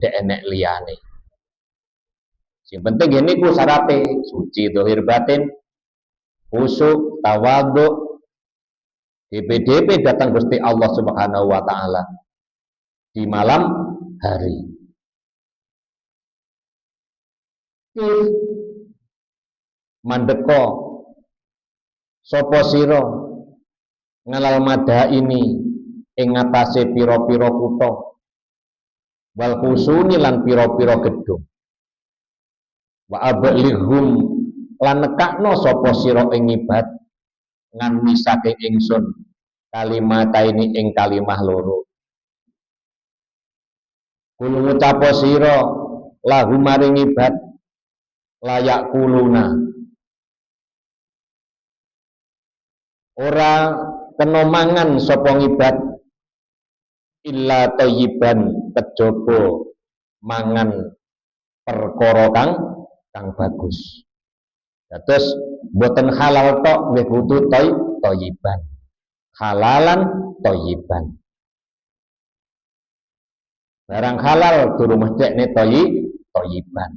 dek enek liyane. Sing penting ini ku syarate suci dohir batin, khusyuk, tawadhu, DP datang Gusti Allah Subhanahu wa taala di malam hari. Mandeko sapa sira ngalal mada ini ing ngatasé pira-pira kutha wal khusuni lan pira-pira gedung wa ablighum lan nekakno sapa sira ing ibad ngan saking ingsun kalimataini ing kalimah loro kul ngucap sira lahu maring ibad layak kuluna ora kena mangan sapa ngibad illa thayyiban kejaba mangan perkara kang bagus. Terus boten halal tok nggih kudu thayyiban. Halalan thayyiban. Barang halal turu mesthekne thayyiban.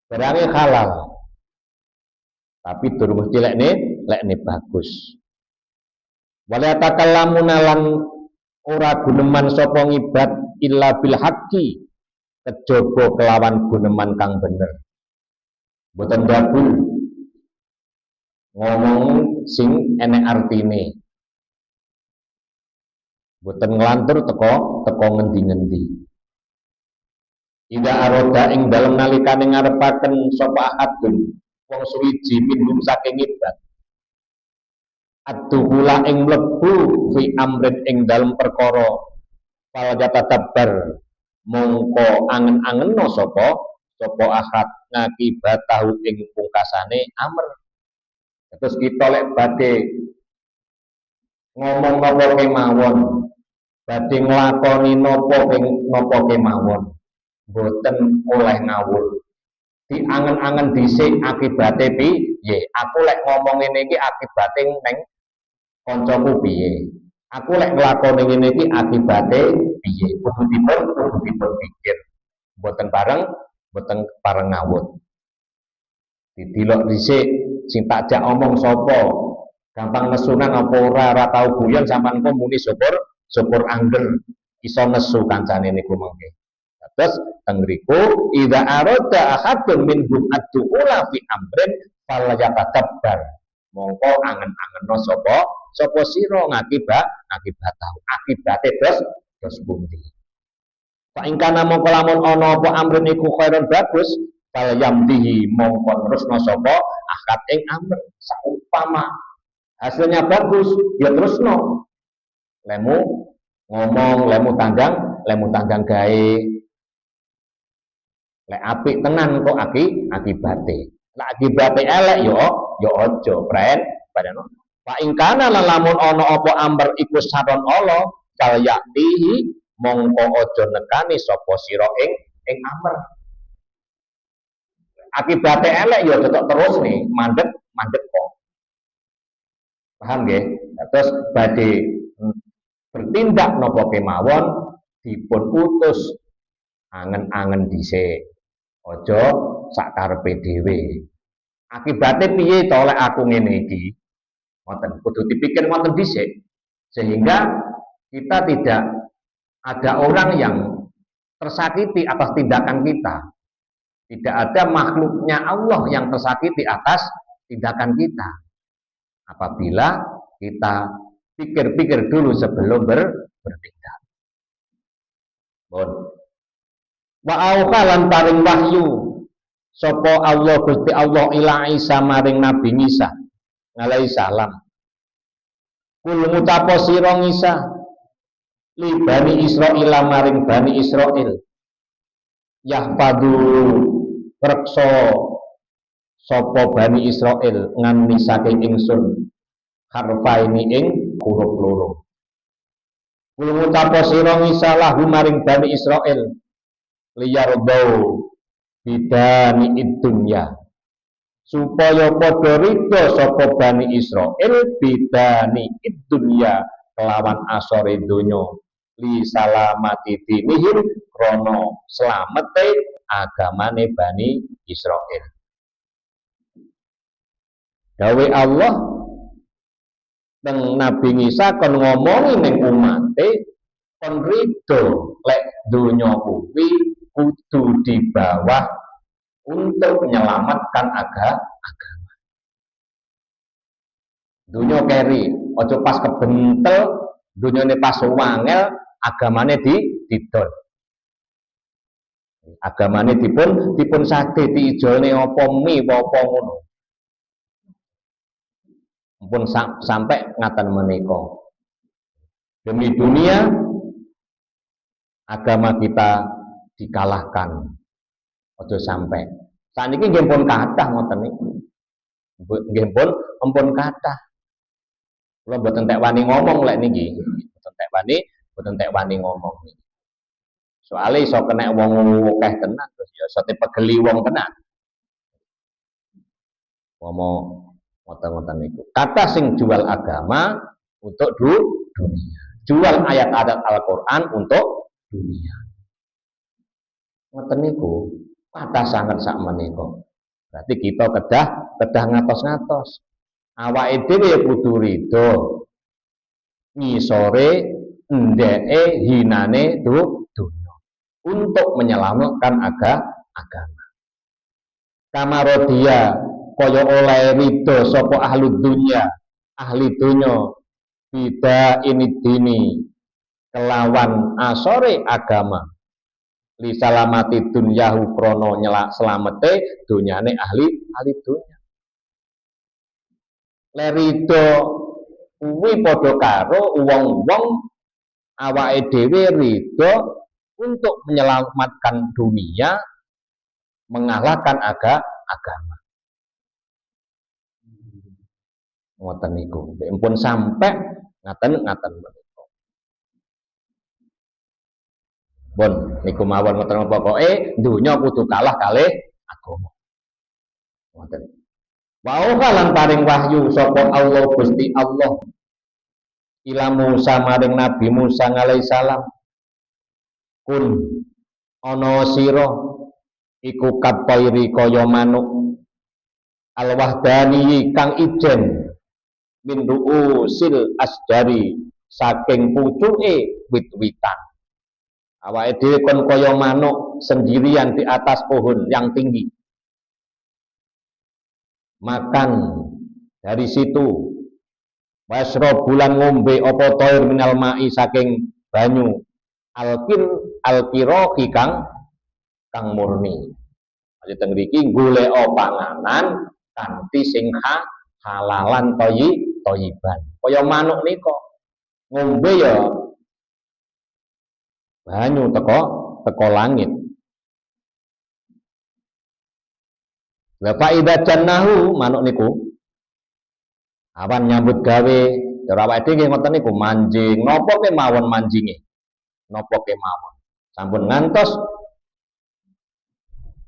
Barangnya halal. Tapi turu mesti lekne bagus. Wala takallamuna lan ora guneman sapa ngibad illa bil haqqi kejaba kelawan guneman kang bener. Boten dabul ngomong sing enek artine. Boten nglantur teko ngendi-ngendi. Ida aroda ing dalem nalikane ngarepaken sapa ahadun wong suwiji minhum saking ibad atuhula ing mlebu fi amrin ing dalem perkara fal yatadabbar mongko angen-angenno sapa ahad ngakibatahu ing pungkasane amr. Terus kita lek badhe ngomong napa kemawon badhe nglakoni napa kemawon boten oleh ngawur diangen-angen dhisik akibate piye. Aku lek ngomong ngene iki akibate neng kancaku piye. Aku lek nglakoni ngene iki akibate piye. Kudu dipun pikir. Boten bareng ngawur. Didilok dhisik sing takjak omong sapa. Gampang nesunan apa ora tau guyon sampean kok muni syukur angger iso nesu kancane niku mengke. Terus tengriku idza arada ahadun minhum ad-dukhula fi amrin falyatadabbar mongko angen-angenno sapa sira ngakibatahu akibate terus pundi. Fa ing kana mongko lamun ana apa amrin iku khairon bagus falyamdihi mongko terusno sapa akad ing amr saumpama hasilnya bagus ya terusno. Lemu ngomong lemu tanggang gawe lek apik tenan kok akibate. Lek akibate elek yo aja, friend. Padahal fa ing kana lamun ana apa amr iku saron Allah kal yaktihi mongko aja nekani sapa sira ing amr. Akibate elek yo tetep terus nih, mandek kok. Paham nggih? Terus badhe bertindak napa kemawon dipun utus angen-angen dhisik. Aja sak karepe dhewe. Akibate piye to lek aku ngene iki? Ngoten kudu dipikir ngoten dhisik. Sehingga kita tidak ada orang yang tersakiti atas tindakan kita. Tidak ada makhluknya Allah yang tersakiti atas tindakan kita. Apabila kita pikir-pikir dulu sebelum bertindak. Bon. Wa auqalan paring wahyu sapa Allah Gusti Allah ila Isa maring Nabi Isa alaihi salam. Kul ngucapo sira Isa li bani Israil maring bani Israil yahfadu reksa sapa bani Israil ngani saking ingsun harfaini ing huruf loro. Kul ngucapo sira Isa lahu maring bani Israil liyardau bidani dunya supaya padha rida sapa bani Israil bidani dunya kelawan asore donya li salamati dinihim krana slamete agamane Bani Israil. Dawe Allah teng Nabi Isa kon ngomongi ning umate kon rido lek donya kuwi kudu di bawah untuk menyelamatkan agama. Dunia keri, ojo pas kebentel, dunyane pas wangel, agamane didol. Agamane dipun sate diijolne apa mi apa ngono. Pun sampai ngaten menika. Demi dunia agama kita dikalahkan. Ojo sampai. Saniki nggih pun kathah ngoten niku. Nggih pun kathah. Kula mboten tek wani ngomong lek niki. Mboten tek wani ngomong niki. Soale iso kena wong akeh tenan terus ya iso pegeli wong tenan. Ngomong ngoten-ngoten niku. Kata sing jual agama untuk dunia. Jual ayat-ayat Al-Qur'an untuk dunia. Ngoten niku. Kata sangat sak menika. Berarti kita kedah ngatos-ngatos. Awake dhewe kudu rido. Ngisore ndeke hinane dunya untuk menyelamatkan agama. Kamarodia kaya oleh rido sapa ahli dunya bida ini dini kelawan asore agama li salamati dunyahu krono nyelak selamete dunyane ahli dunya. Lerido kuwi padha karo wong-wong awake dhewe rido untuk menyelamatkan dunia mengalahkan agama. Ngoten niku. Mpun sampai ngaten menika. Pun niku mawon ngoten pokoke dunya kudu kalah kalih agama. Ngoten. Wa lan paring wahyu sapa Allah Gusti Allah ila Musa maring Nabi Musa alaihi salam kun ana sira iku kapairi kaya manuk al-wahdani kang ijen min ruusil asjari saking pucuke wit-witan. Awake dhewe kon kaya manuk sendirian di atas pohon yang tinggi. Makan dari situ wasrob bulan ngombe apa toir minal ma'i saking banyu alkirohi kang murni. Aja teng mriki golek panganan kanthi sing halalan toyiban. Kaya manuk nika ngombe ya banyu teko langit. Wa faida jannahu manuk niku awan nyambut gawe cara awake dhewe ngoten niku manjing napa kemawon manjinge napa kemawon sampun ngantos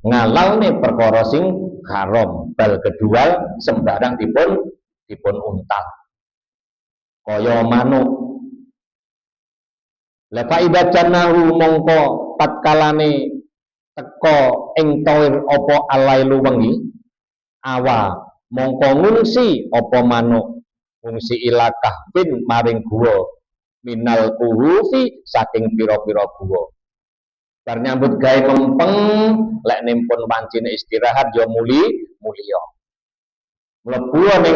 ngalalne perkara sing haram bal kedua sembarang dipun untal kaya manuk. La faida jannahu mongko tatkalane teko ing toir apa alailu wengi awa mongko ngungsi apa manuk ngungsi ila kahfin maring guwa minal kuhufi saking pira-pira guwa bar nyambut gawe mempeng lek nempun pancine istirahat ya mulya mlebu ning